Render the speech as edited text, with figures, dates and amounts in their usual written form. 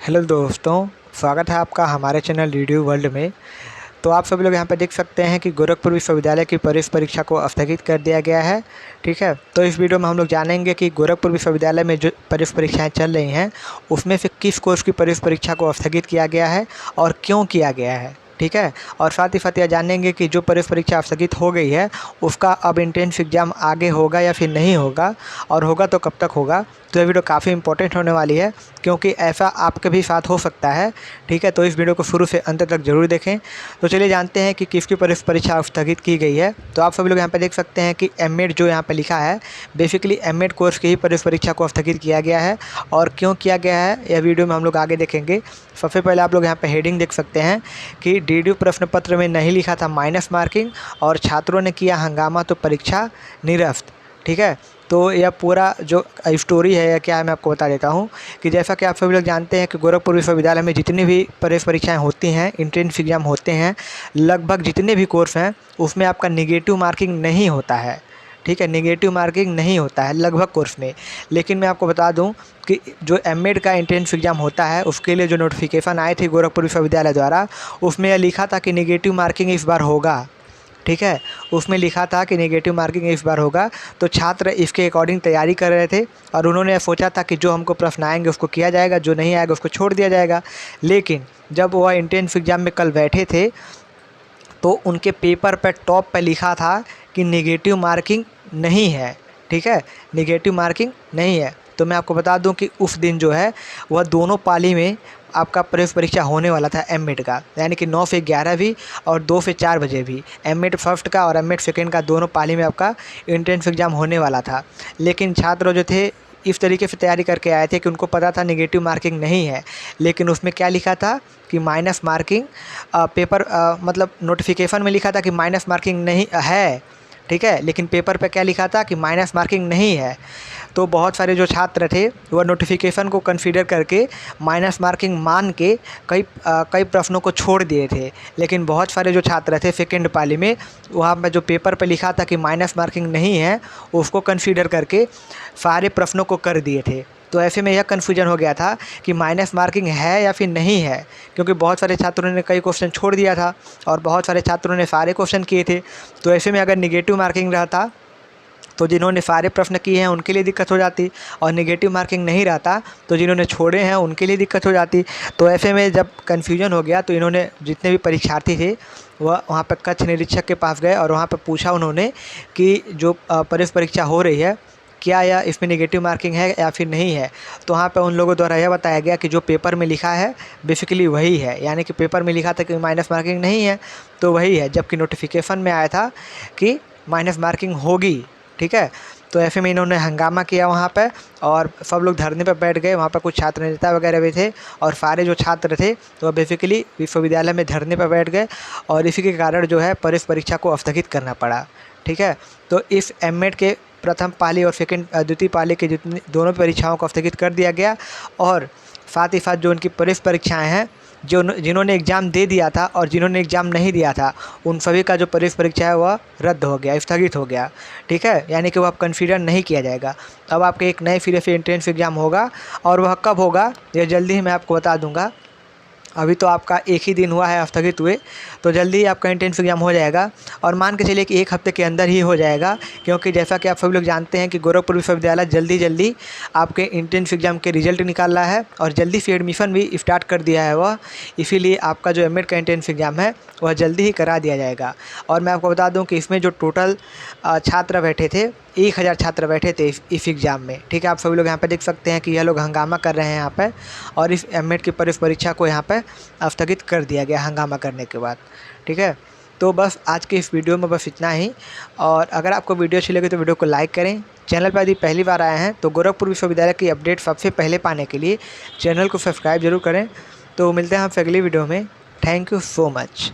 Hello दोस्तों, स्वागत है आपका हमारे चैनल रीडियो वर्ल्ड में। तो आप सभी लोग यहाँ पे देख सकते हैं कि गोरखपुर विश्वविद्यालय की प्रवेश परीक्षा को स्थगित कर दिया गया है। ठीक है, तो इस वीडियो में हम लोग जानेंगे कि गोरखपुर विश्वविद्यालय में जो प्रवेश परीक्षाएं चल रही हैं उसमें से किस कोर्स की प्रवेश परीक्षा को स्थगित किया गया है और क्यों किया गया है। ठीक है, और साथ ही साथ यह जानेंगे कि जो प्रवेश परीक्षा स्थगित हो गई है उसका अब एंट्रेंस एग्ज़ाम आगे होगा या फिर नहीं होगा, और होगा तो कब तक होगा। तो ये वीडियो काफ़ी इंपॉर्टेंट होने वाली है क्योंकि ऐसा आपके भी साथ हो सकता है। ठीक है, तो इस वीडियो को शुरू से अंत तक ज़रूर देखें। तो चलिए जानते हैं कि किसकी प्रवेश परीक्षा स्थगित की गई है। तो आप सभी लोग यहाँ पे देख सकते हैं कि एमएड जो यहाँ पे लिखा है, बेसिकली एमएड कोर्स की ही प्रवेश परीक्षा को स्थगित किया गया है। और क्यों किया गया है यह वीडियो में हम लोग आगे देखेंगे। सबसे पहले आप लोग यहाँ पे हेडिंग देख सकते हैं कि डीडीयू प्रश्न पत्र में नहीं लिखा था माइनस मार्किंग और छात्रों ने किया हंगामा तो परीक्षा निरस्त। ठीक है, तो यह पूरा जो स्टोरी है या क्या है मैं आपको बता देता हूँ कि जैसा कि आप सभी लोग जानते हैं कि गोरखपुर विश्वविद्यालय में जितनी भी प्रवेश परीक्षाएं होती हैं, एंट्रेंस एग्जाम होते हैं, लगभग जितने भी कोर्स हैं उसमें आपका नेगेटिव मार्किंग नहीं होता है। ठीक है, नेगेटिव मार्किंग नहीं होता है लगभग कोर्स में। लेकिन मैं आपको बता दूं कि जो एमएड का एंट्रेंस एग्ज़ाम होता है उसके लिए जो नोटिफिकेशन आए थे गोरखपुर विश्वविद्यालय द्वारा, उसमें यह लिखा था कि नेगेटिव मार्किंग इस बार होगा। ठीक है, उसमें लिखा था कि नेगेटिव मार्किंग इस बार होगा। तो छात्र इसके अकॉर्डिंग तैयारी कर रहे थे और उन्होंने सोचा था कि जो हमको प्रश्न आएंगे उसको किया जाएगा, जो नहीं आएगा उसको छोड़ दिया जाएगा। लेकिन जब वह एंट्रेंस एग्ज़ाम में कल बैठे थे तो उनके पेपर पर टॉप पे लिखा था कि नेगेटिव मार्किंग नहीं है। ठीक है, नेगेटिव मार्किंग नहीं है। तो मैं आपको बता दूं कि उस दिन जो है वह दोनों पाली में आपका प्रवेश परीक्षा होने वाला था एमएड का, यानी कि 9 से 11 भी और 2 से 4 बजे भी एमएड फर्स्ट का और एमएड सेकेंड का दोनों पाली में आपका एंट्रेंस एग्ज़ाम होने वाला था। लेकिन छात्र जो थे इस तरीके से तैयारी करके आए थे कि उनको पता था नेगेटिव मार्किंग नहीं है, लेकिन उसमें क्या लिखा था कि माइनस मार्किंग पेपर मतलब नोटिफिकेशन में लिखा था कि माइनस मार्किंग नहीं है। ठीक है, लेकिन पेपर पे क्या लिखा था कि माइनस मार्किंग नहीं है। तो बहुत सारे जो छात्र थे वह नोटिफिकेशन को कंसीडर करके माइनस मार्किंग मान के कई प्रश्नों को छोड़ दिए थे। लेकिन बहुत सारे जो छात्र थे सेकेंड पाली में, वहाँ पर जो पेपर पे लिखा था कि माइनस मार्किंग नहीं है उसको कंसीडर करके सारे प्रश्नों को कर दिए थे। तो ऐसे में यह कन्फ्यूजन हो गया था कि माइनस मार्किंग है या फिर नहीं है, क्योंकि बहुत सारे छात्रों ने कई क्वेश्चन छोड़ दिया था और बहुत सारे छात्रों ने सारे क्वेश्चन किए थे। तो ऐसे में अगर निगेटिव मार्किंग रहता तो जिन्होंने सारे प्रश्न किए हैं उनके लिए दिक्कत हो जाती, और नेगेटिव मार्किंग नहीं रहता तो जिन्होंने छोड़े हैं उनके लिए दिक्कत हो जाती। तो ऐसे में जब कन्फ्यूजन हो गया तो इन्होंने जितने भी परीक्षार्थी थे वह वहाँ पर कक्ष निरीक्षक के पास गए और वहाँ पर पूछा उन्होंने कि जो प्रवेश परीक्षा हो रही है क्या या इसमें नेगेटिव मार्किंग है या फिर नहीं है। तो वहाँ पे उन लोगों द्वारा यह बताया गया कि जो पेपर में लिखा है बेसिकली वही है, यानी कि पेपर में लिखा था कि माइनस मार्किंग नहीं है तो वही है, जबकि नोटिफिकेशन में आया था कि माइनस मार्किंग होगी। ठीक है, तो ऐसे में इन्होंने हंगामा किया वहाँ पे और सब लोग धरने पर बैठ गए। वहाँ पर कुछ छात्र नेता वगैरह भी थे और सारे जो छात्र थे तो बेसिकली विश्वविद्यालय में धरने पर बैठ गए और इसी के कारण जो है प्रवेश परीक्षा को स्थगित करना पड़ा। ठीक है, तो इस एमएड के प्रथम पाली और सेकंड द्वितीय पाली की जितनी दोनों परीक्षाओं को स्थगित कर दिया गया, और साथ ही साथ जो उनकी प्रवेश परीक्षाएं हैं जो जिन्होंने एग्ज़ाम दे दिया था और जिन्होंने एग्ज़ाम नहीं दिया था उन सभी का जो प्रवेश परीक्षा है वह रद्द हो गया, स्थगित हो गया। ठीक है, यानी कि वह अब कंसीडर नहीं किया जाएगा। अब आपके एक नए फिर से एंट्रेंस एग्ज़ाम होगा और वह कब होगा यह जल्दी ही मैं आपको बता दूँगा। अभी तो आपका एक ही दिन हुआ है स्थगित हुए, तो जल्दी ही आपका एंट्रेंस एग्ज़ाम हो जाएगा और मान के चलिए कि एक हफ्ते के अंदर ही हो जाएगा, क्योंकि जैसा कि आप सभी लोग जानते हैं कि गोरखपुर विश्वविद्यालय जल्दी आपके एंट्रेंस एग्ज़ाम के रिजल्ट निकाल रहा है और जल्दी से एडमिशन भी स्टार्ट कर दिया है वह। इसीलिए आपका जो एमएड का एंट्रेंस एग्ज़ाम है वह जल्दी ही करा दिया जाएगा। और मैं आपको बता दूं कि इसमें जो टोटल छात्र बैठे थे 1000 छात्र बैठे थे इस एग्ज़ाम में। ठीक है, आप सभी लोग यहाँ पे देख सकते हैं कि यह लोग हंगामा कर रहे हैं यहाँ पे, और इस एमएड की प्रवेश परीक्षा को यहाँ पे स्थगित कर दिया गया हंगामा करने के बाद। ठीक है, तो बस आज के इस वीडियो में बस इतना ही। और अगर आपको वीडियो अच्छी लगी तो वीडियो को लाइक करें। चैनल पर यदि पहली बार आए हैं तो गोरखपुर विश्वविद्यालय की अपडेट सबसे पहले पाने के लिए चैनल को सब्सक्राइब जरूर करें। तो मिलते हैं हम अगली वीडियो में। Thank you so much.